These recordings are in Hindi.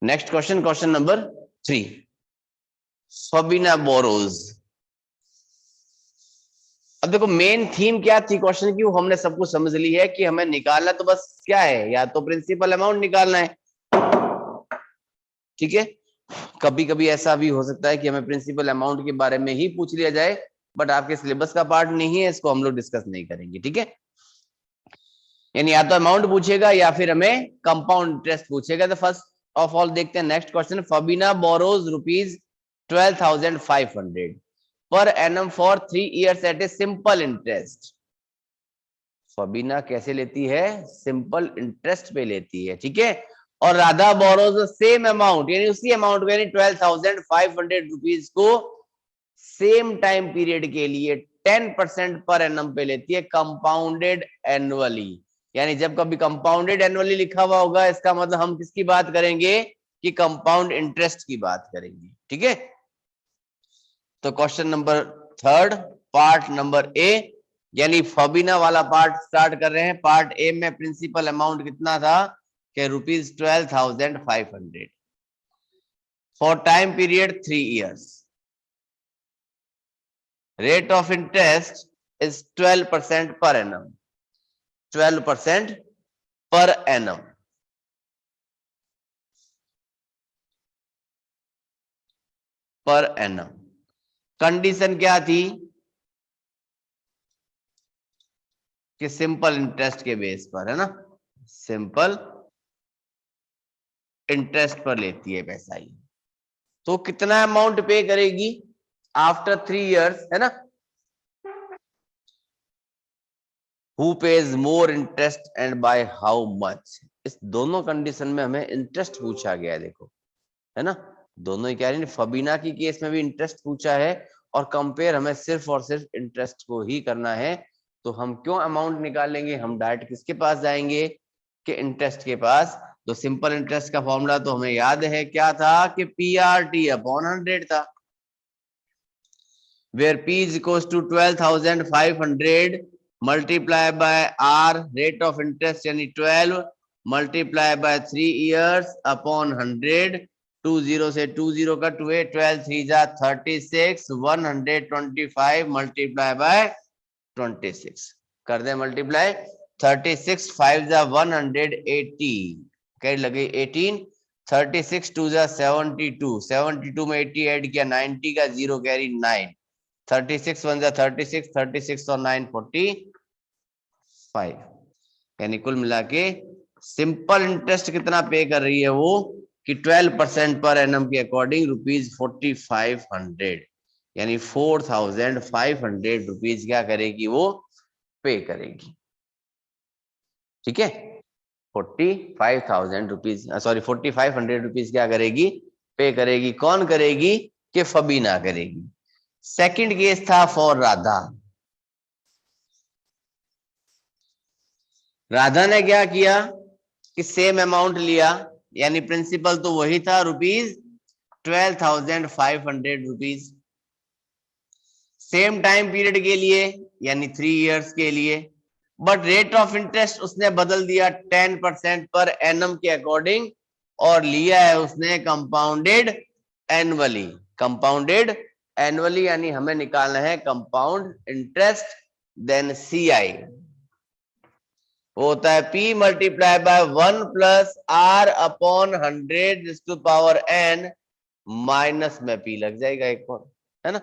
Next question, question number 3, Fabina borrows. अब देखो मेन थीम क्या थी क्वेश्चन की, वो हमने सब कुछ समझ ली है कि हमें निकालना तो बस क्या है, या तो प्रिंसिपल अमाउंट निकालना है, ठीक है। कभी कभी ऐसा भी हो सकता है कि हमें प्रिंसिपल अमाउंट के बारे में ही पूछ लिया जाए, बट आपके सिलेबस का पार्ट नहीं है, इसको हम लोग डिस्कस नहीं करेंगे, ठीक है। यानी या तो अमाउंट पूछेगा या फिर हमें कंपाउंड इंटरेस्ट पूछेगा। तो फर्स्ट ऑफ ऑल देखते हैं next question, Fabina borrows rupees 12,500 per annum for 3 years at a simple interest. Fabina कैसे लेती है, सिंपल इंटरेस्ट पे लेती है, ठीक है। और राधा बोरोज सेम अमाउंट, यानी उसी अमाउंट को, यानी 12,500 रुपीज को सेम टाइम पीरियड के लिए 10% पर एनम पे लेती है, कंपाउंडेड एनुअली। यानी जब कभी कंपाउंडेड एनुअली लिखा हुआ होगा, इसका मतलब हम किसकी बात करेंगे, कि कंपाउंड इंटरेस्ट की बात करेंगे, ठीक है। तो question number 3, part number A, यानी फबीना वाला पार्ट स्टार्ट कर रहे हैं। पार्ट ए में प्रिंसिपल अमाउंट कितना था, कि rupees 12,500 for time period 3 years। Rate of interest is 12% per annum, 12% per annum. Per annum condition क्या थी, कि सिंपल इंटरेस्ट के बेस पर, है ना, सिंपल इंटरेस्ट पर लेती है पैसा ही। तो कितना अमाउंट पे करेगी आफ्टर 3 years, है ना। Who page more interest and by how much. इस दोनों कंडीशन में हमें इंटरेस्ट पूछा गया है, देखो, है ना। दोनों ही कह रहे हैं, फबीना की केस में भी इंटरेस्ट पूछा है, और कंपेयर हमें सिर्फ और सिर्फ इंटरेस्ट को ही करना है। तो हम क्यों अमाउंट निकालेंगे, हम डायरेक्ट किसके पास जाएंगे, कि इंटरेस्ट के पास। तो सिंपल इंटरेस्ट का फॉर्मूला तो हमें याद है, क्या था, कि PRT अपॉन 100 था, where P is equals to 12,500 multiply by R rate of interest, यानी 12 मल्टीप्लाई बाय 3 years अपॉन 100। 20 से 20 कट हुए, 12 3 जा 36, 125 मल्टीप्लाई बाय 26 कर दे मल्टीप्लाई, 36 5 जा 180 कैरी लगे 18, 36 2 जा 72, 72 में 80 ऐड किया 90 का 0 कैरी 9, 36 1 जा 36, 36 और 9 45। यानी कुल मिला के सिंपल इंटरेस्ट कितना पे कर रही है वो, कि 12% पर एनम के अकॉर्डिंग रुपीज 4500, यानी 4,500 रुपीज क्या करेगी वो, पे करेगी, ठीक है। 45,000 रुपीज, सॉरी 4,500 रुपीज क्या करेगी, पे करेगी। कौन करेगी, कि फबीना करेगी। सेकंड केस था फॉर राधा। राधा ने क्या किया, कि सेम अमाउंट लिया, यानी प्रिंसिपल तो वही था rupees 12,500 rupees, same time period के लिए, यानी 3 years के लिए। बट रेट ऑफ इंटरेस्ट उसने बदल दिया 10% पर एनम के अकॉर्डिंग, और लिया है उसने कंपाउंडेड एनुअली। कंपाउंडेड एनुअली यानी हमें निकालना है कंपाउंड इंटरेस्ट, देन CI होता है P multiply by 1 plus R upon 100 to power N, minus में P लग जाएगा एक और, है ना,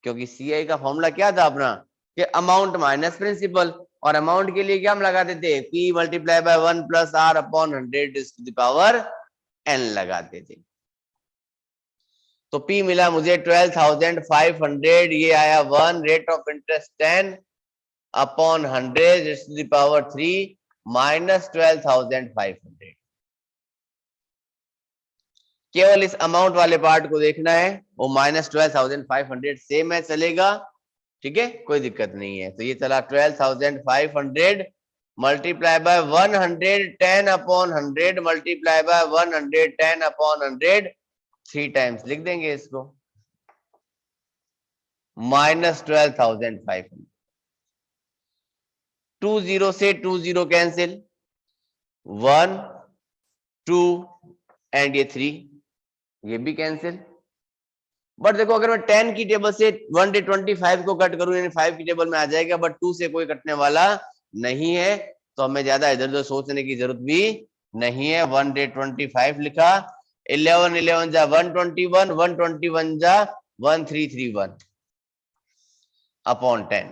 क्योंकि CI का फॉर्मूला क्या था अपना, कि अमाउंट माइनस प्रिंसिपल, और अमाउंट के लिए क्या हम लगाते थे, P multiply by 1 plus R upon 100 to power N लगाते थे। तो P मिला मुझे 12,500, ये आया 1, rate of interest 10 upon 100 to the power 3 minus 12,500। केवल इस अमाउंट वाले पार्ट को देखना है, वो माइनस 12,500 सेम है, चलेगा, ठीक है, कोई दिक्कत नहीं है। तो ये चला 12,500 multiply bye 110 upon 100 multiply by 110 upon 100, 3 times लिख देंगे इसको, माइनस 12,500। 20 से 20 कैंसिल, 1 2 एंड ये 3, ये भी कैंसिल। बट देखो अगर मैं 10 की टेबल से 1 डे 25 को कट करूं यानी 5 की टेबल में आ जाएगा, बट 2 से कोई कटने वाला नहीं है, तो हमें ज्यादा इधर उधर सोचने की जरूरत भी नहीं है। 1 डे 25 लिखा, 11 11 जा 121, 121 जा 1331 अपॉन 10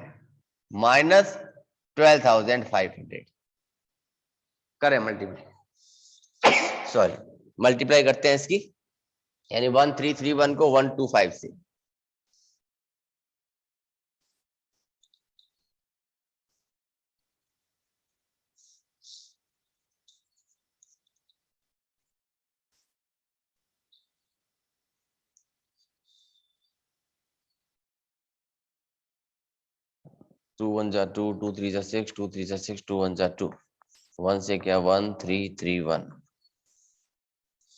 माइनस 12,500 करें मल्टीप्लाई, सॉरी मल्टीप्लाई करते हैं इसकी, यानी 1331 को 125 से, टू वन जा 2, 2 3 जा 6, 2 3 जा 6, 2 1 जा 2, 1 से क्या 1 3 3 1,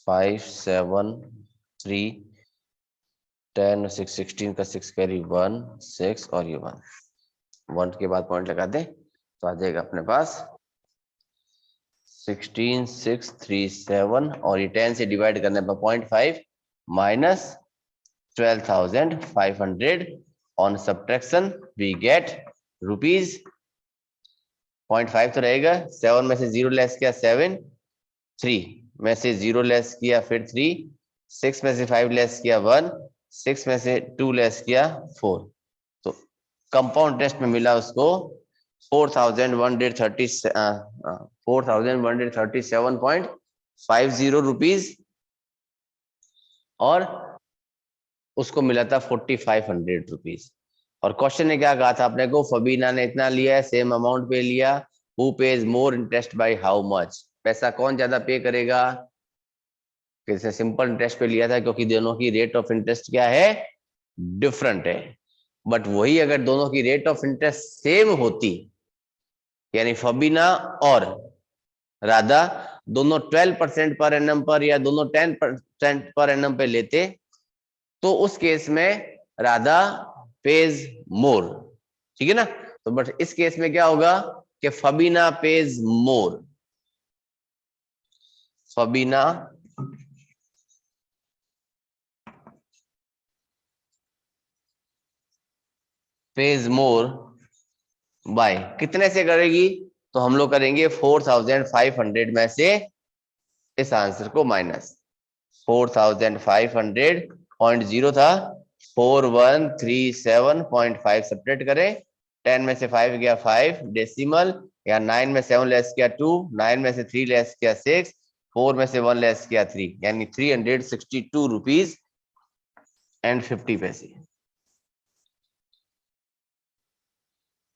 5 7 3 10 6 16 का 6 कैरी 1 6 और ये 1 के बाद पॉइंट लगा दे तो आ जाएगा अपने पास 16 6 3 7 और ये 10 से डिवाइड करने पर 0.5 minus 12,500 on subtraction we get rupees 0.5 तो रहेगा, 7 में से 0 लेस किया 7, 3 में से 0 लेस किया फिर 3, 6 में से 5 लेस किया 1, 6 में से 2 लेस किया 4, तो कंपाउंड इंटरेस्ट में मिला उसको 4,137.50 रुपीज और उसको मिला था 4,500 रुपीज। और क्वेश्चन ने क्या कहा था अपने को, फबीना ने इतना लिया है, सेम अमाउंट पे लिया, who page more interest by how much, पैसा कौन ज्यादा पे करेगा, किसने सिंपल इंटरेस्ट पे लिया था क्योंकि दोनों की रेट ऑफ इंटरेस्ट क्या है, डिफरेंट है। बट वही अगर दोनों की रेट ऑफ इंटरेस्ट सेम होती, यानी फबीना और राधा दोनों 12% पर एनम पर या दोनों 10% पर एनम पे लेते, तो उस केस में राधा पेज मोर, ठीक है ना। तो बट इस केस में क्या होगा कि Fabina pays more, Fabina pays more by कितने से करेगी, तो हम लोग करेंगे 4,500 में से इस आंसर को माइनस 4,500.0 था, 4137.5 सब्ट्रैक्ट करें, 10 में से 5 गया 5 डेसिमल, या 9 में 7 लेस किया 2, 9 में से 3 लेस किया 6, 4 में से 1 लेस किया 3, यानी 362 रुपीज एंड 50 पैसे।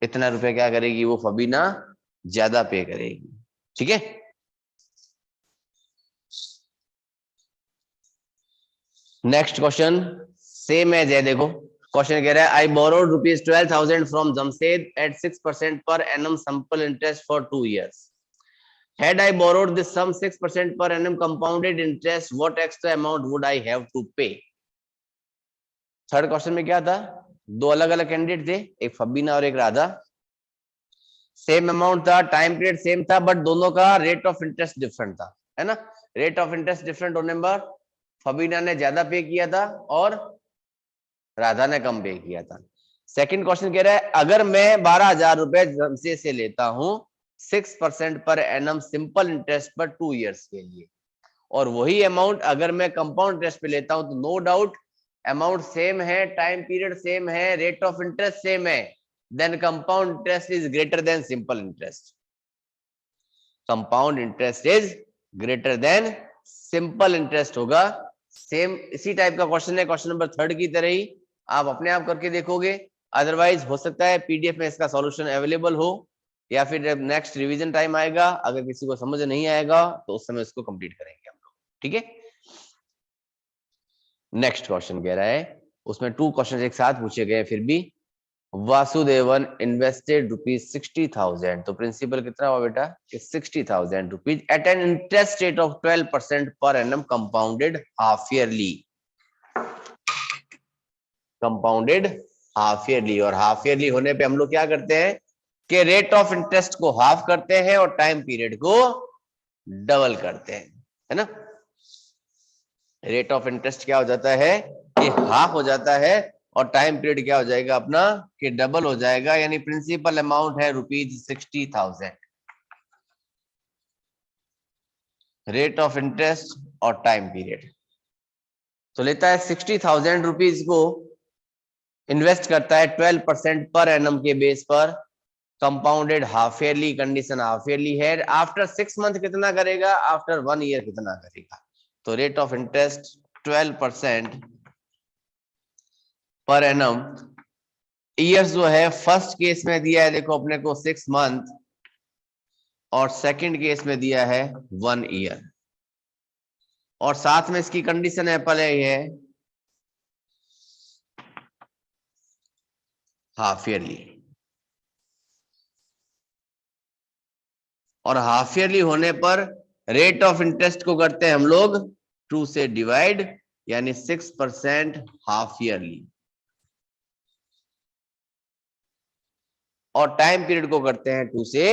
इतना रुपए क्या करेगी वो फबीना, ज्यादा पे करेगी, ठीक है। नेक्स्ट क्वेश्चन सेम है जय, देखो क्वेश्चन कह रहा है I borrowed rupees 12,000 from Jamshed at 6% per annum simple interest for 2 years. Had I borrowed this sum 6% per annum compounded interest, what extra amount would I have to pay? Third question में क्या था, दो अलग अलग कैंडिडेट थे, एक फबीना और एक राधा, सेम अमाउंट था, टाइम पीरियड सेम था, बट दोनों का रेट ऑफ इंटरेस्ट डिफरेंट था, है ना। रेट ऑफ इंटरेस्ट डिफरेंट होने पर फबीना ने ज्यादा पे किया था और राधा ने कम पे किया था। सेकंड क्वेश्चन कह रहा है अगर मैं 12,000 रुपए जमशेद से लेता हूं 6% पर एनम सिंपल इंटरेस्ट पर 2 years के लिए, और वही अमाउंट अगर मैं कंपाउंड इंटरेस्ट पे लेता हूं, तो नो डाउट अमाउंट सेम है, टाइम पीरियड सेम है, रेट ऑफ इंटरेस्ट सेम है, then compound interest is greater than simple interest, compound interest is greater than simple interest होगा। सेम इसी टाइप का क्वेश्चन है, क्वेश्चन नंबर 3 की तरह ही आप अपने आप करके देखोगे, अदरवाइज हो सकता है पीडीएफ में इसका सॉल्यूशन अवेलेबल हो, या फिर जब नेक्स्ट रिवीजन टाइम आएगा अगर किसी को समझ नहीं आएगा तो उस समय इसको कंप्लीट करेंगे हम लोग, ठीक है। नेक्स्ट क्वेश्चन कह रहा है, उसमें 2 क्वेश्चन एक साथ पूछे गए, फिर भी वासुदेवन इन्वेस्टेड ₹60,000, तो प्रिंसिपल कितना हुआ बेटा कि 60,000 rupees at an interest rate of 12% per annum compounded half yearly, compounded half yearly, और हाफ ईयरली होने पे हम लोग क्या करते हैं कि रेट ऑफ इंटरेस्ट को हाफ करते हैं और टाइम पीरियड को डबल करते हैं, है ना। रेट ऑफ इंटरेस्ट क्या हो जाता है कि हाफ हो जाता है, और टाइम पीरियड क्या हो जाएगा अपना कि डबल हो जाएगा, यानी प्रिंसिपल अमाउंट है ₹60,000। रेट ऑफ इंटरेस्ट और टाइम पीरियड तो लेता है 60,000 रुपीज को, इन्वेस्ट करता है 12% पर एनम के बेस पर, compounded half yearly, condition half yearly है। आफ्टर 6 मंथ कितना करेगा, आफ्टर 1 ईयर कितना करेगा। तो rate of interest 12% per annum. Years जो है फर्स्ट केस में दिया है देखो अपने को 6 मंथ, और सेकंड केस में दिया है 1 ईयर, और साथ में इसकी कंडीशन है पहले है हाफ ईयरली, और हाफ ईयरली होने पर रेट ऑफ इंटरेस्ट को करते हैं हम लोग 2 से डिवाइड, यानी 6% हाफ ईयरली, और टाइम पीरियड को करते हैं 2 से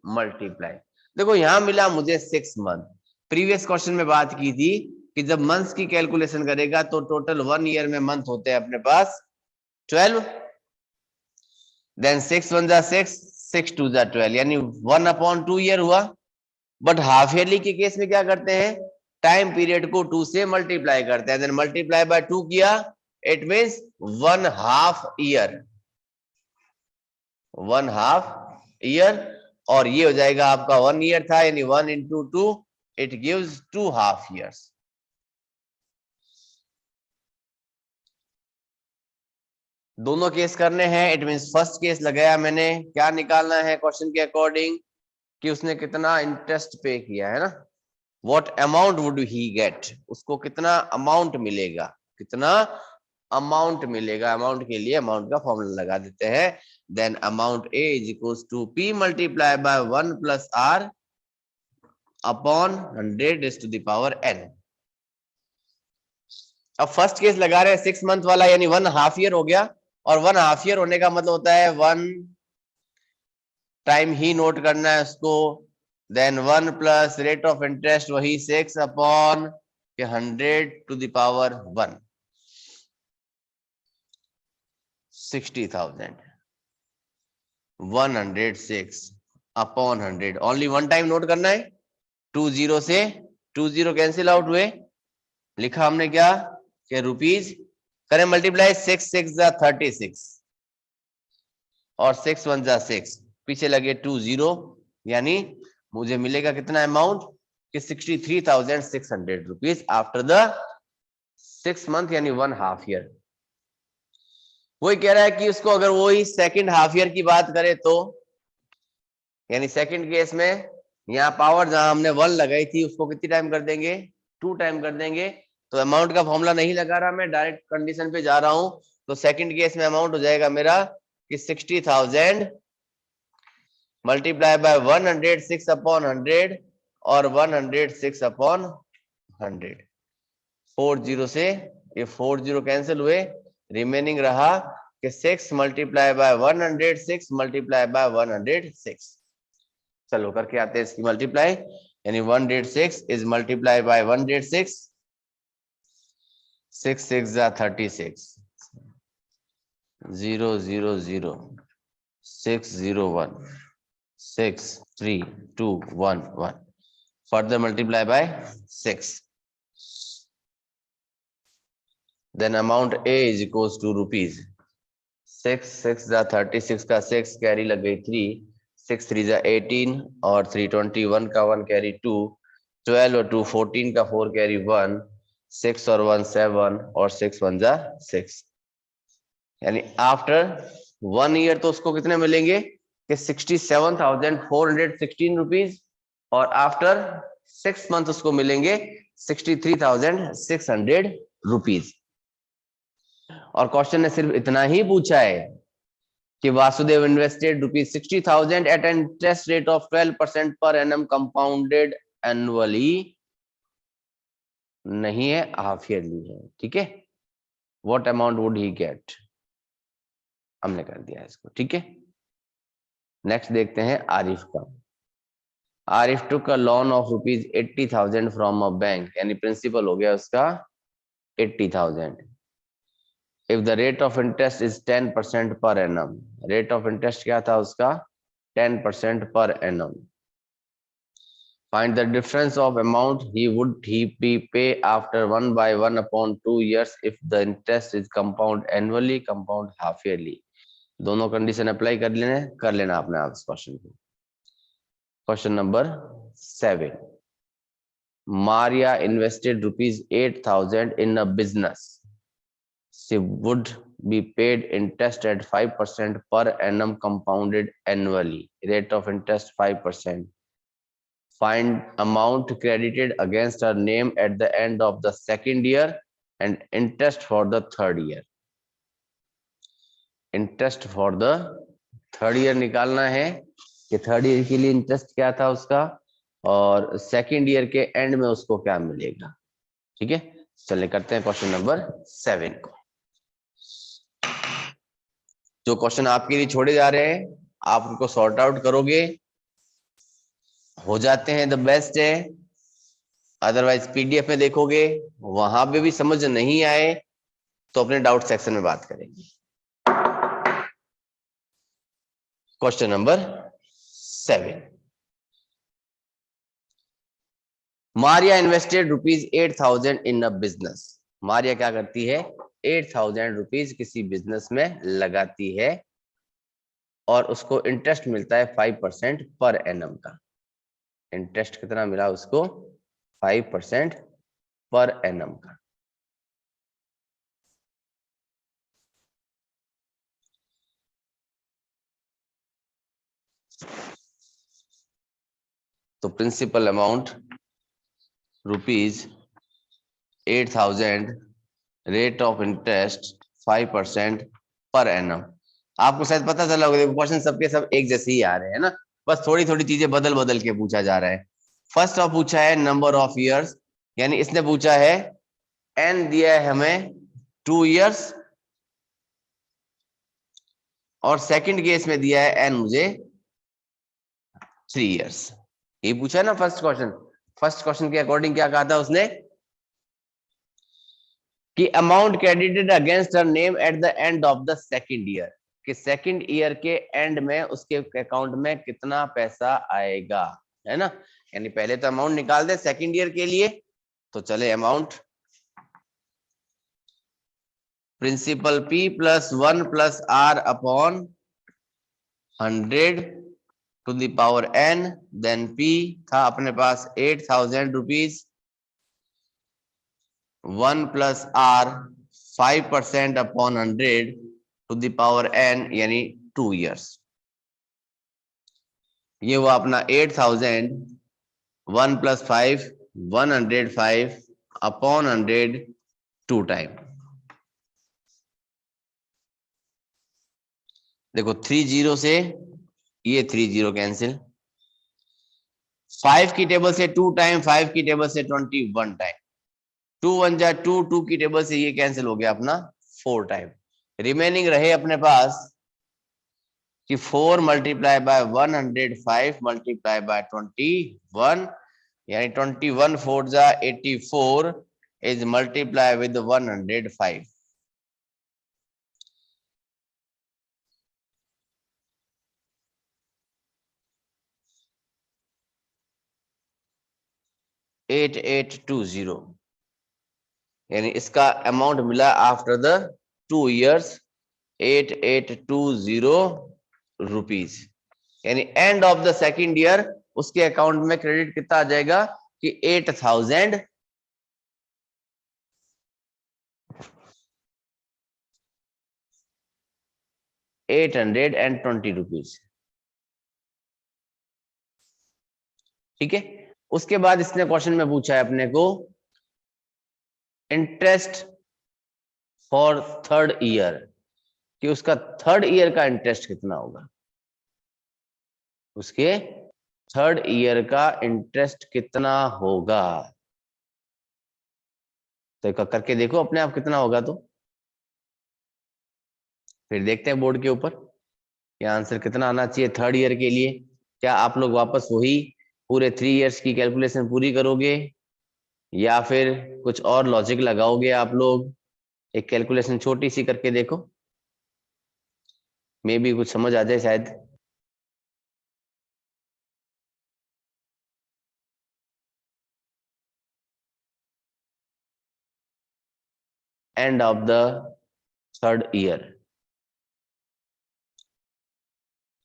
मल्टीप्लाई। देखो यहां मिला मुझे 6 मंथ, प्रीवियस क्वेश्चन में बात की थी कि जब मंथ्स की कैलकुलेशन करेगा तो टोटल 1 ईयर में मंथ होते हैं अपने पास 12, देन 6 1 जा 6, 6 2 जा 12, यानी 1/2 ईयर हुआ। बट हाफ ईयरली के केस में क्या करते हैं, टाइम पीरियड को 2 से मल्टीप्लाई करते हैं, देन मल्टीप्लाई बाय 2 किया, इट मींस 1/2 ईयर, 1/2 ईयर, और ये हो जाएगा आपका 1 ईयर था, यानी 1 into 2 इट गिव्स 2.5 years। दोनों केस करने हैं, इट मींस फर्स्ट केस लगाया मैंने, क्या निकालना है क्वेश्चन के अकॉर्डिंग कि उसने कितना इंटरेस्ट पे किया है ना, what amount would he get, उसको कितना अमाउंट मिलेगा, कितना अमाउंट मिलेगा। अमाउंट के लिए अमाउंट का फॉर्मूला लगा देते हैं, then amount A is equals to P multiply by 1 plus R upon 100 raise to the power n। अब फर्स्ट केस लगा रहे हैं 6 मंथ वाला, यानी 1/2 ईयर हो गया, और 1/2 ईयर होने का मतलब होता है 1 टाइम ही नोट करना है उसको, then 1 plus rate of interest वही 6 upon 100 to the power 1, 60,000, 106 upon 100, only one time note करना है। 2 0 से 2 0 कैंसिल आउट हुए, लिखा हमने क्या कि रुपीज, करें मल्टीप्लाई, 6 6 जा 36, और 6 1 जा 6, पीछे लगे 2 0, यानी मुझे मिलेगा कितना अमाउंट कि 63,600 रुपीज आफ्टर द 6 मंथ, यानी 1/2 ईयर। वही कह रहा है कि उसको अगर वही सेकंड हाफ ईयर की बात करें तो, यानी सेकंड केस में यहाँ पावर जहां हमने 1 लगाई थी उसको कितनी टाइम कर देंगे, 2 टाइम कर देंगे। तो अमाउंट का फॉर्मूला नहीं लगा रहा, मैं डायरेक्ट कंडीशन पे जा रहा हूं। तो सेकंड केस में अमाउंट हो जाएगा मेरा कि 60,000 मल्टीप्लाई बाय 106 अपॉन 100, और 106 अपॉन 100, 40 से ये 40 कैंसिल हुए, रिमेनिंग रहा कि 6 मल्टीप्लाई बाय 106 मल्टीप्लाई बाय 106। चलो करके आते हैं इसकी मल्टीप्लाई, यानी 106 इज मल्टीप्लाई बाय 106, 6 6 जा 36, 0 0 0 6 0 1 6 3 2 1 1, further multiply by 6, then amount A is equals to rupees 6 6 जा 36 का 6 कैरी लग गई 3, 6 3 जा 18, और 321 का 1 कैरी 2, 12 और 2 14 का 4 कैरी 1, 6 और 1 7, और 6 1 जा 6, यानी आफ्टर 1 ईयर तो उसको कितने मिलेंगे कि 67,416 रुपीज, और आफ्टर 6 मंथ उसको मिलेंगे 63,600 रुपीज। और क्वेश्चन ने सिर्फ इतना ही पूछा है कि Vasudev invested ₹60,000 at an interest rate of 12% per annum compounded annually, नहीं है हाफ ईयरली है, ठीक है। What amount would he get, हमने कर दिया इसको, ठीक है। नेक्स्ट देखते हैं आरिफ का। Arif took a loan of ₹80,000 from a bank, यानी प्रिंसिपल हो गया उसका 80,000। If the rate of interest is 10% per annum, rate of interest क्या था उसका 10% per annum. Find the difference of amount he be pay after 1/1 upon 2 years if the interest is compound annually, compound half yearly। दोनों कंडीशन अप्लाई कर लेना आपने आप इस क्वेश्चन को। Question number 7, Maria invested ₹8,000 in a business. She would be paid interest at 5% per annum compounded annually. Rate of interest 5%. Find amount credited against her name at the end of the second year and interest for the third year। Interest for the third year निकालना है कि थर्ड ईयर के लिए इंटरेस्ट क्या था उसका और सेकंड ईयर के एंड में उसको क्या मिलेगा। ठीक है, चलिए करते हैं क्वेश्चन नंबर 7 को। जो क्वेश्चन आपके लिए छोड़े जा रहे हैं आप उनको सॉर्ट आउट करोगे, हो जाते हैं द बेस्ट है। अदरवाइज पीडीएफ में देखोगे, वहां पे भी समझ नहीं आए तो अपने डाउट सेक्शन में बात करेंगे। Question number 7, Maria invested ₹8,000 in a business. Maria क्या करती है 8,000 रुपीज किसी बिजनेस में लगाती है और उसको इंटरेस्ट मिलता है 5% पर एनम का। इंटरेस्ट कितना मिला उसको 5% पर एनम का। तो principal amount ₹8,000, rate of interest 5% per annum. आपको शायद पता चला होगा, क्वेश्चन सबके सब एक जैसे ही आ रहे हैं ना, बस थोड़ी थोड़ी चीजें बदल बदल के पूछा जा रहा है। फर्स्ट ऑफ पूछा है नंबर ऑफ इयर्स, यानी इसने पूछा है एन दिया है हमें 2 इयर्स और सेकंड केस में दिया है एन मुझे 3 इयर्स। ये पूछा है ना फर्स्ट क्वेश्चन। फर्स्ट क्वेश्चन के अकॉर्डिंग क्या कहा था उसने कि amount credited against her name at the end of the second year, कि सेकंड ईयर के एंड में उसके अकाउंट में कितना पैसा आएगा, है ना। यानी पहले तो अमाउंट निकाल दे सेकंड ईयर के लिए, तो चले amount principal P plus 1 plus R upon 100 to the power n, then P था अपने पास 8,000 rupees, 1 plus R 5% upon 100 to the power n, यानी 2 इयर्स। ये हुआ अपना 8,000, 1 प्लस 5 105 अपॉन 100 2 टाइम। देखो 3 जीरो से ये 3 जीरो कैंसिल, 5 की टेबल से 2 टाइम, 5 की टेबल से 21 टाइम, 2 1 जा 2, 2 की टेबल से ये कैंसिल हो गया अपना 4 टाइम। रिमेनिंग रहे अपने पास कि 4 मल्टीप्लाई बाय 105 मल्टीप्लाई बाय 21, यानी 21 4 जा 84 इज मल्टीप्लाई विद 105। $8820, यानी इसका अमाउंट मिला आफ्टर द 2 इयर्स 8820 रुपीज, यानी end of the second year उसके अकाउंट में क्रेडिट कितना आ जाएगा कि 8,820 रुपीज। ठीक है, उसके बाद इसने क्वेश्चन में पूछा है अपने को इंटरेस्ट फॉर थर्ड ईयर, कि उसका थर्ड ईयर का इंटरेस्ट कितना होगा, उसके थर्ड ईयर का इंटरेस्ट कितना होगा। तो करके देखो अपने आप कितना होगा, तो फिर देखते हैं बोर्ड के ऊपर कि आंसर कितना आना चाहिए थर्ड ईयर के लिए। क्या आप लोग वापस वही पूरे 3 इयर्स की कैलकुलेशन पूरी करोगे या फिर कुछ और लॉजिक लगाओगे आप लोग? एक कैलकुलेशन छोटी सी करके देखो, मे बी कुछ समझ आ जाए शायद। End of the third year,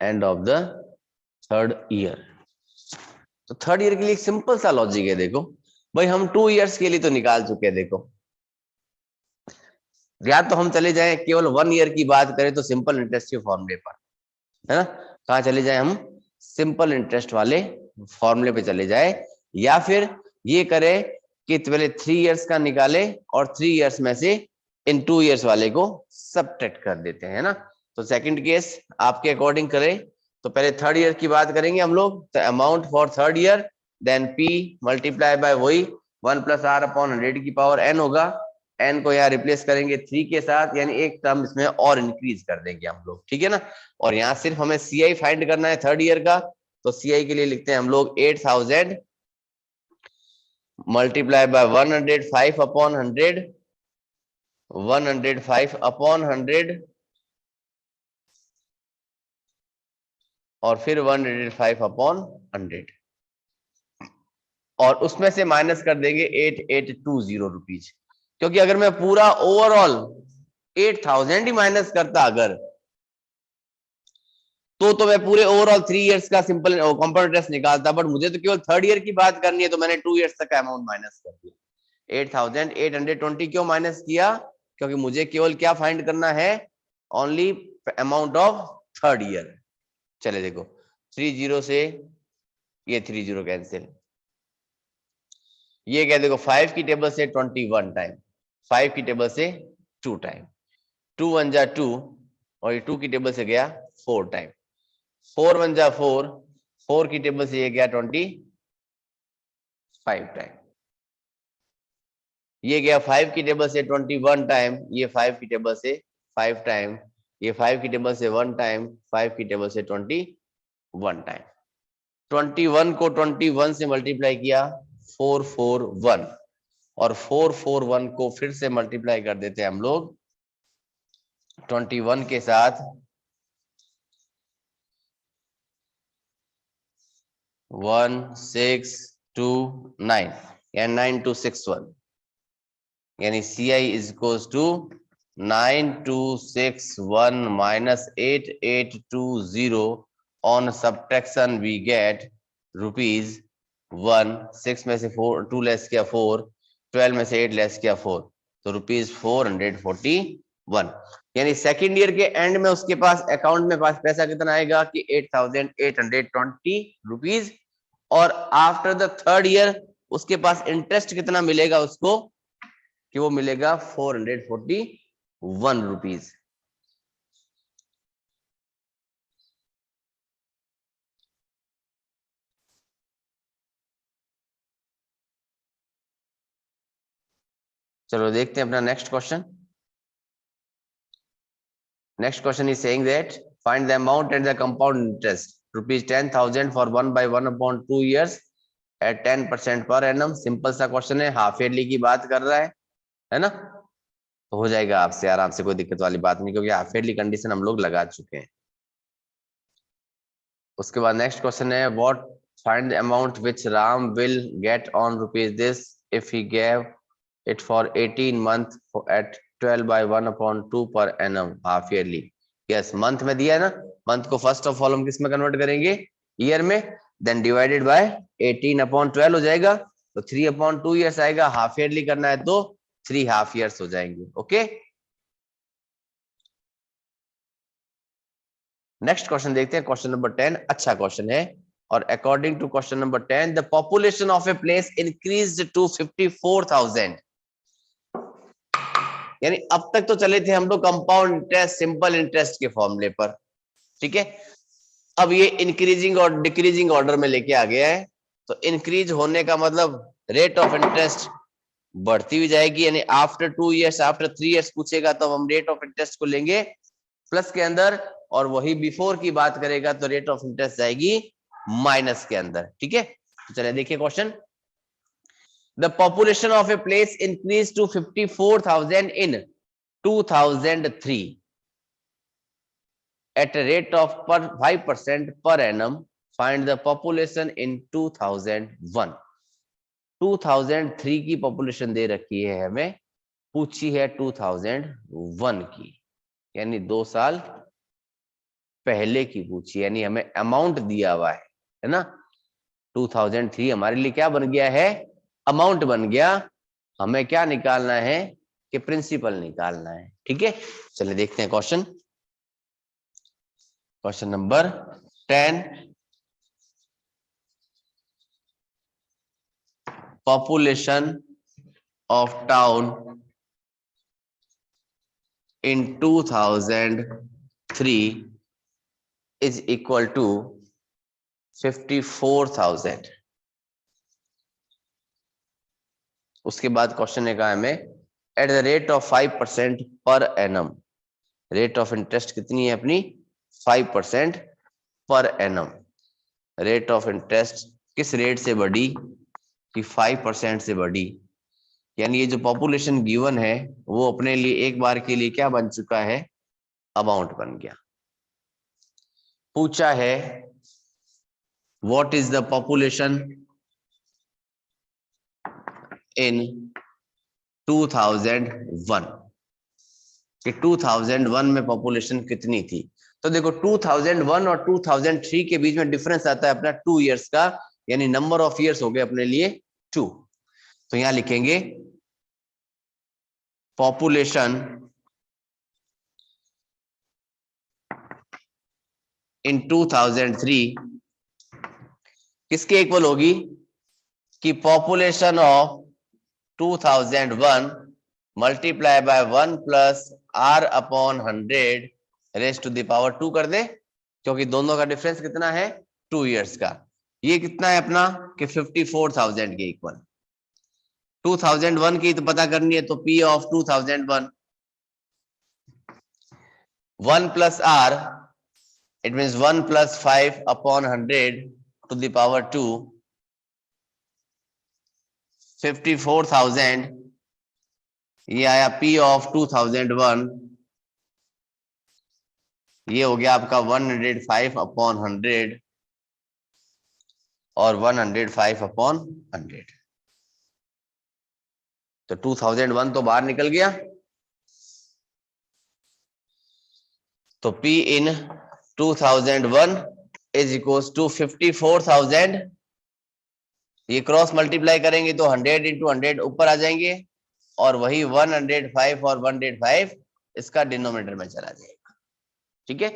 end of the third year. तो थर्ड ईयर के लिए एक सिंपल सा लॉजिक है, देखो भाई हम 2 इयर्स के लिए तो निकाल चुके हैं। देखो या तो हम चले जाएं केवल 1 ईयर की बात करें तो सिंपल इंटरेस्ट के फॉर्मूले पर, है ना, कहाँ चले जाए हम? सिंपल इंटरेस्ट वाले फॉर्मूले पे चले जाए, या फिर ये करें कि पहले 3 इयर्स का निकाले और 3 इयर्स में से इन 2 इयर्स वाले को सबट्रैक्ट कर देते हैं ना। तो सेकंड केस आपके अकॉर्डिंग करें तो पहले थर्ड ईयर की बात करेंगे हम लोग, तो amount for third year then P multiply by वही 1 + r/100 की पावर n होगा। n को यहाँ रिप्लेस करेंगे 3 के साथ, यानी एक टर्म इसमें और इंक्रीज कर देंगे हम लोग, ठीक है ना। और यहाँ सिर्फ हमें CI फाइंड करना है थर्ड ईयर का, तो CI के लिए लिखते हैं हम लोग 8000 मल्टीप्लाई बाय 105/100, 105/100 और फिर 105/100 और उसमें से माइनस कर देंगे 8820 रुपीज। क्योंकि अगर मैं पूरा ओवरऑल 8000 ही माइनस करता अगर, तो मैं पूरे ओवरऑल 3 इयर्स का सिंपल कंपाउंड इंटरेस्ट निकालता, बट मुझे तो केवल थर्ड ईयर की बात करनी है, तो मैंने 2 इयर्स तक का अमाउंट माइनस कर दिया। 8820 क्यों माइनस किया? क्योंकि मुझे केवल क्या फाइंड करना है? Only amount of third year. चले देखो 30 से ये 30 कैंसिल, ये क्या देखो 5 की टेबल से 21 टाइम, 5 की टेबल से 2 टाइम, 2 1 जा 2 और ये 2 की टेबल से गया 4 टाइम, 4 1 जा 4, 4 की टेबल से ये गया 25 टाइम, ये गया 5 की टेबल से 21 टाइम, ये 5 की टेबल से 5 टाइम, ये 5 की टेबल से 1 टाइम, 5 की टेबल से 21 टाइम। 21 को 21 से मल्टीप्लाई किया 441 और 441 को फिर से मल्टीप्लाई कर देते हैं हम लोग 21 के साथ, 1629 या 9261, यानी CI is equals to 9261 minus 8820 on subtraction we get ₹1, 6 में से 2 लेस किया 4, 12 में से 8 लेस किया 4, तो ₹441। यानी सेकेंड ईयर के एंड में उसके पास अकाउंट में पास पैसा कितना आएगा कि 8820 और आफ्टर द थर्ड ईयर उसके पास इंटरेस्ट कितना मिलेगा उसको कि वो मिलेगा 441 रुपीज। चलो देखते हैं अपना next question. Next question is saying that find the amount and the compound interest ₹10,000 for 1/1/2 years at 10% per annum. Simple सा क्वेश्चन है, हाफ ईयरली की बात कर रहा है ना, तो हो जाएगा आपसे आराम से, कोई दिक्कत वाली बात नहीं, क्योंकि हाफ ईयरली कंडीशन हम लोग लगा चुके हैं। उसके बाद नेक्स्ट क्वेश्चन है what find the amount which Ram will get on rupees this if he gave it for 18 month at 12/1/2 per annum half yearly. Yes, month में दिया है ना, मंथ को फर्स्ट ऑफ ऑल हम किस में कन्वर्ट करेंगे? ईयर में, देन डिवाइडेड बाय 18/12 हो जाएगा, तो 3/2 इयर्स आएगा। हाफ ईयरली करना है तो 3 हाफ ईयर्स हो जाएंगे। ओके, नेक्स्ट क्वेश्चन देखते हैं, क्वेश्चन नंबर 10। अच्छा क्वेश्चन है, और according to question number 10 the population of a place increased to 54,000। यानी अब तक तो चले थे हम लोग कंपाउंड इंटरेस्ट सिंपल इंटरेस्ट के फॉर्मूले पर, ठीक है। अब ये इंक्रीजिंग और डिक्रीजिंग ऑर्डर में लेके आ गया है, तो इंक्रीज होने का मतलब रेट ऑफ इंटरेस्ट बढ़ती हुई जाएगी, यानी आफ्टर 2 इयर्स आफ्टर 3 इयर्स पूछेगा तो हम रेट ऑफ इंटरेस्ट को लेंगे प्लस के अंदर, और वही बिफोर की बात करेगा तो रेट ऑफ इंटरेस्ट जाएगी माइनस के अंदर, ठीक है। चलिए देखिए question. The population of a place increase to 54,000 in 2003 at a rate of per 5% per annum. Find the population in 2001. 2003 की पॉपुलेशन दे रखी है हमें, पूछी है 2001 की, यानी 2 साल पहले की पूछी, यानी हमें अमाउंट दिया हुआ है ना। 2003 हमारे लिए क्या बन गया है, अमाउंट बन गया। हमें क्या निकालना है कि प्रिंसिपल निकालना है। ठीक है, चलिए देखते हैं question. Question number 10, population of town in 2003 is equal to 54,000। उसके बाद क्वेश्चन ने कहा हमें at the rate of 5% per annum. Rate of interest कितनी है अपनी, 5% per annum. Rate of interest किस रेट से बढ़ी कि 5% से बढ़ी, यानी ये जो पॉपुलेशन गिवन है वो अपने लिए एक बार के लिए क्या बन चुका है, अमाउंट बन गया। पूछा है what is the population in 2001 कि 2001 में पॉपुलेशन कितनी थी। तो देखो 2001 और 2003 के बीच में डिफरेंस आता है अपना 2 इयर्स का, यानी नंबर ऑफ इयर्स हो गए अपने लिए 2। तो यहां लिखेंगे पॉपुलेशन इन 2003 किसके इक्वल होगी कि population of 2001 multiply by 1 plus r upon 100 raise to the power 2 कर दे, क्योंकि दोनों का डिफरेंस कितना है 2 इयर्स का। ये कितना है अपना कि 54,000 के इक्वल। 2001 की तो पता करनी है, तो p of 2001 1 plus r, it means 1 plus 5 upon 100 to the power 2, 54,000 ये आया p ऑफ 2001, ये हो गया आपका 105 अपॉन 100 और 105 अपॉन 100। तो 2001 तो बाहर निकल गया, तो p in 2001 is equals to 54,000। ये क्रॉस मल्टीप्लाई करेंगे तो 100 इंटू 100 ऊपर आ जाएंगे, और वही 105 और 105 इसका डिनोमिनेटर में चला जाएगा। ठीक है,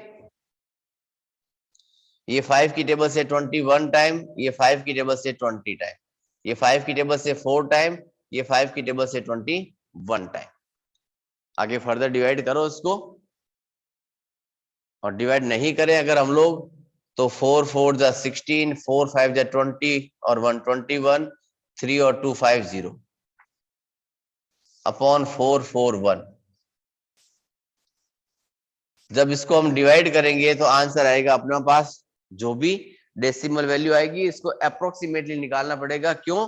ये 5 की टेबल से 21 टाइम, ये 5 की टेबल से 20 टाइम, ये 5 की टेबल से 4 टाइम, ये 5 की टेबल से 21 टाइम। आगे फर्दर डिवाइड करो इसको, और डिवाइड नहीं करें अगर हम लोग तो 4 4 जा 16, 4 5 जा 20 और 1 21, 3 और 2 5 0 अपॉन 4 4 1। जब इसको हम डिवाइड करेंगे तो आंसर आएगा अपने पास, जो भी डेसिमल वैल्यू आएगी इसको अप्रोक्सीमेटली निकालना पड़ेगा। क्यों?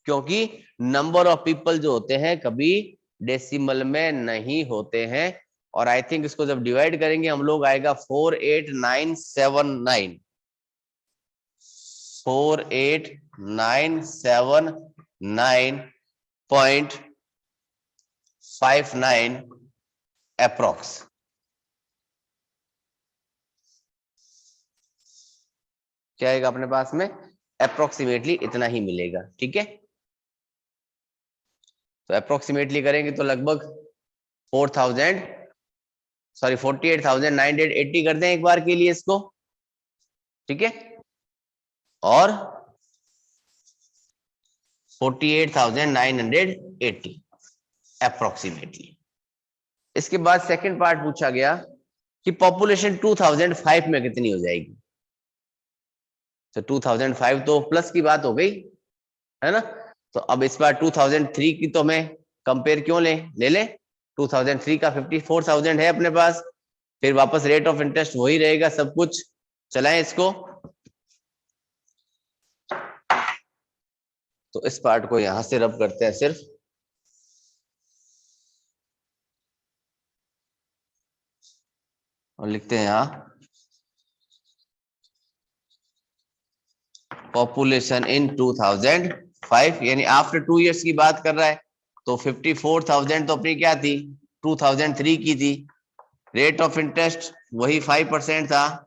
क्योंकि नंबर ऑफ पीपल जो होते हैं कभी डेसिमल में नहीं होते हैं। और आई थिंक इसको जब डिवाइड करेंगे हम लोग आएगा 48979, 48979.59 अप्रोक्स। क्या आएगा अपने पास में, अप्रोक्सीमेटली इतना ही मिलेगा। ठीक है, तो अप्रोक्सीमेटली करेंगे तो लगभग 48,980 कर दें एक बार के लिए इसको। ठीक है, और 48,980 अप्रोक्सीमेटली। इसके बाद सेकंड पार्ट पूछा गया कि पॉपुलेशन 2005 में कितनी हो जाएगी। तो 2005 तो प्लस की बात हो गई है ना। तो अब इस बार 2003 की तो हमें कंपेयर क्यों ले ले 2003 का 54,000 है अपने पास, फिर वापस रेट ऑफ इंटरेस्ट वही रहेगा सब कुछ। चलाएं इसको, तो इस पार्ट को यहां से रब करते हैं सिर्फ, और लिखते हैं यहां पॉपुलेशन इन 2005, यानी आफ्टर 2 इयर्स की बात कर रहा है। तो 54,000 तो अपनी क्या थी, 2003 की थी। रेट ऑफ इंटरेस्ट वही 5% था,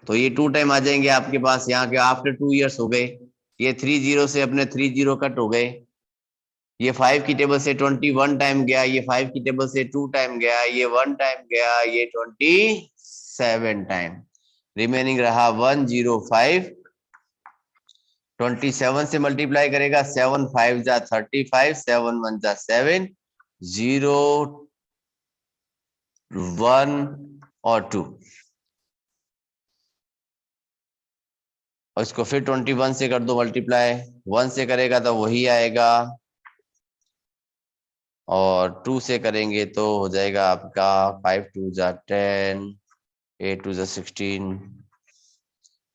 तो ये 2 टाइम आ जाएंगे आपके पास यहाँ के, आफ्टर 2 इयर्स हो गए। ये 30 से अपने 30 कट हो गए। ये 5 की टेबल से 21 टाइम गया, ये 5 की टेबल से 2 टाइम गया, ये 1 टाइम गया, ये 27 टाइम, रिमेनिंग रहा 105। 27 से मल्टीप्लाई करेगा, 7 5 जा 35, 7 1 जा 7, 0 1 और 2, और इसको फिर 21 से कर दो मल्टीप्लाई, 1 से करेगा तो वही आएगा, और 2 से करेंगे तो हो जाएगा आपका 5 2 जा 10, 8 2 जा 16,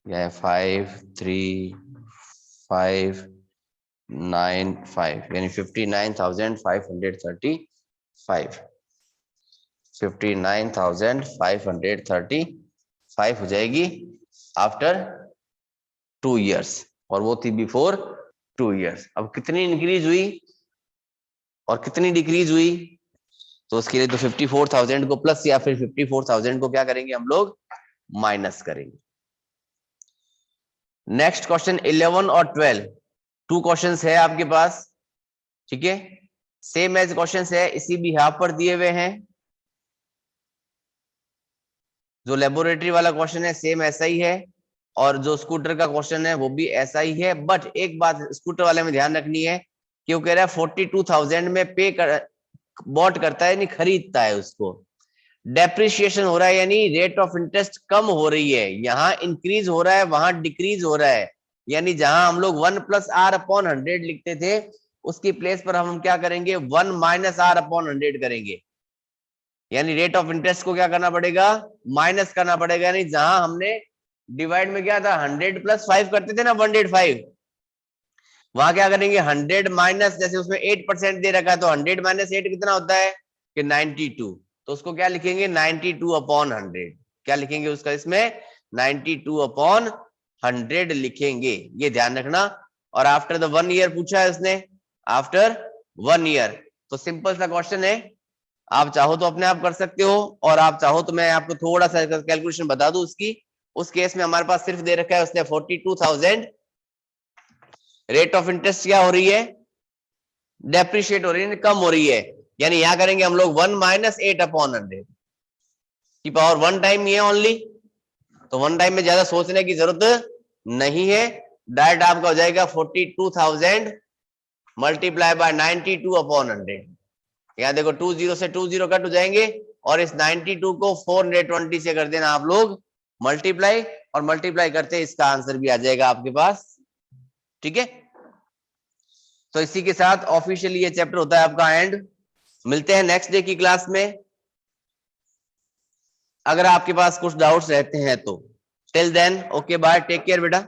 यह 5 3 5 9 5, यानी 59,535, 59,535 हो जाएगी आफ्टर 2 इयर्स, और वो थी बिफोर 2 इयर्स। अब कितनी इंक्रीज हुई और कितनी डिक्रीज हुई, तो उसके लिए तो 54,000 को प्लस या फिर 54,000 को क्या करेंगे हम लोग, माइनस करेंगे। नेक्स्ट क्वेश्चन 11 और 12, 2 क्वेश्चंस है आपके पास, ठीक है, सेम एज क्वेश्चंस है, इसी बिहाफ पर दिए हुए हैं। जो लेबोरेटरी वाला क्वेश्चन है सेम ऐसा ही है, और जो स्कूटर का क्वेश्चन है वो भी ऐसा ही है, बट एक बात स्कूटर वाले में ध्यान रखनी है कि वो कह रहा है 42,000 में पे कर बॉट करता है, नहीं खरीदता है उसको, डेप्रिसिएशन हो रहा है, यानी रेट ऑफ इंटरेस्ट कम हो रही है, यहाँ इंक्रीज हो रहा है वहां डिक्रीज हो रहा है, यानी जहां हम लोग 1 + R/100 लिखते थे उसकी प्लेस पर हम क्या करेंगे, 1 - R/100 करेंगे, यानी रेट ऑफ इंटरेस्ट को क्या करना पड़ेगा, माइनस करना पड़ेगा, यानी जहां हमने डिवाइड में क्या था 100 + 5 करते थे ना 105, वहां क्या करेंगे 100 माइनस, जैसे उसमें 8% दे रखा है तो 100 - 8 कितना होता है कि 92, तो उसको क्या लिखेंगे 92/100, क्या लिखेंगे उसका इसमें 92/100 लिखेंगे, ये ध्यान रखना। और आफ्टर द 1 ईयर पूछा है उसने, आफ्टर 1 ईयर, तो सिंपल सा क्वेश्चन है, आप चाहो तो अपने आप कर सकते हो, और आप चाहो तो मैं आपको थोड़ा सा कैलकुलेशन बता दूं उसकी। उस केस में हमारे पास सिर्फ दे रखा है उसने 42,000, रेट ऑफ इंटरेस्ट क्या हो रही है, डेप्रिशिएट हो रही है, कम हो रही है, यानी यहां करेंगे हम लोग 1 - 8/100 की पावर 1 टाइम ही है ओनली, तो 1 टाइम में ज्यादा सोचने की जरूरत नहीं है, डायरेक्ट आपका हो जाएगा 42,000 मल्टीप्लाई बाय 92/100। यहाँ देखो 20 से 20 कट हो जाएंगे, और इस 92 को 420 से कर देना आप लोग मल्टीप्लाई, और मल्टीप्लाई करते इसका आंसर भी आ जाएगा आपके पास, ठीक है। तो इसी के साथ ऑफिशियली ये चैप्टर होता है आपका एंड। मिलते हैं नेक्स्ट डे की क्लास में, अगर आपके पास कुछ डाउट्स रहते हैं तो। Till then okay bye, take care बेटा।